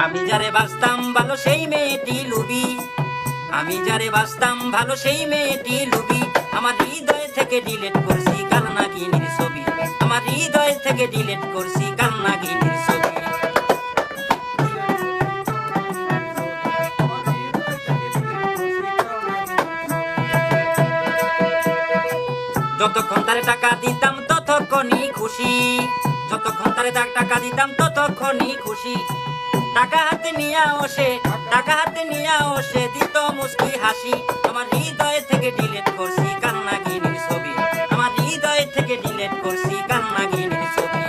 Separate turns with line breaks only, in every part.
আমি যারে বাসতাম ভালো সেই মেয়েটি লুবি, আমি যারে বাসতাম ভালো সেই মেয়েটি লুবি। আমার হৃদয় থেকে ডিলিট করছি কাল নাগিনীর ছবি, আমার হৃদয় থেকে ডিলিট করছি কাল নাগিনীর ছবি। যতক্ষণ তারে টাকা দিতাম ততক্ষণই খুশি, যতক্ষণ তারে টাকা দিতাম ততক্ষণই খুশি। টাকা হাতে নিয়ে আসে, টাকা হাতে নিয়ে আসে দিত মুস্কি হাসি। আমার হৃদয় থেকে ডিলিট করছি কাল নাগিনীর ছবি, আমার হৃদয় থেকে ডিলিট করছি কাল নাগিনীর ছবি।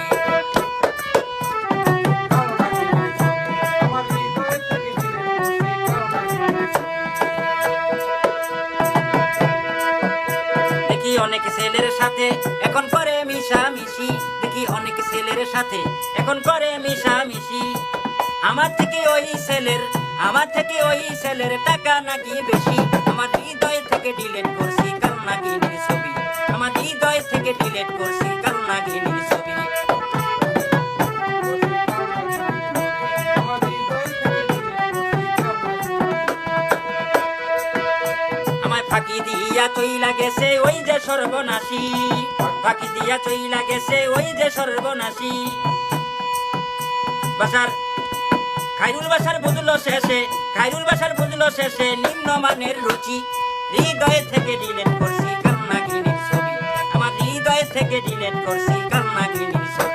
দেখি অনেক ছেলের সাথে এখন করে মিশামিশি, দেখি অনেক ছেলের সাথে এখন করে মিশামিশি। আমার থেকে ওই ছেলের, আমার থেকে ওই ছেলের টাকা নাকি বেশি। আমার হৃদয় থেকে ডিলিট করছি কাল নাগিনীর ছবি, আমার হৃদয় থেকে ডিলিট করছি কাল নাগিনীর ছবি। আমায় ফাঁকি দিয়া চইলা গেছে ওই যে সর্বনাশী, ফাঁকি দিয়া চইলা গেছে ওই যে সর্বনাশী। বাসার খাইরুল বাসার বুঝলো শেষে, খাইরুল বাসার বুঝলো শেষে নিম্নমানের রুচি। হৃদয় থেকে ডিলিট করছি কাল নাগিনীর ছবি, আমার হৃদয় থেকে ডিলিট করছি কাল নাগিনীর ছবি।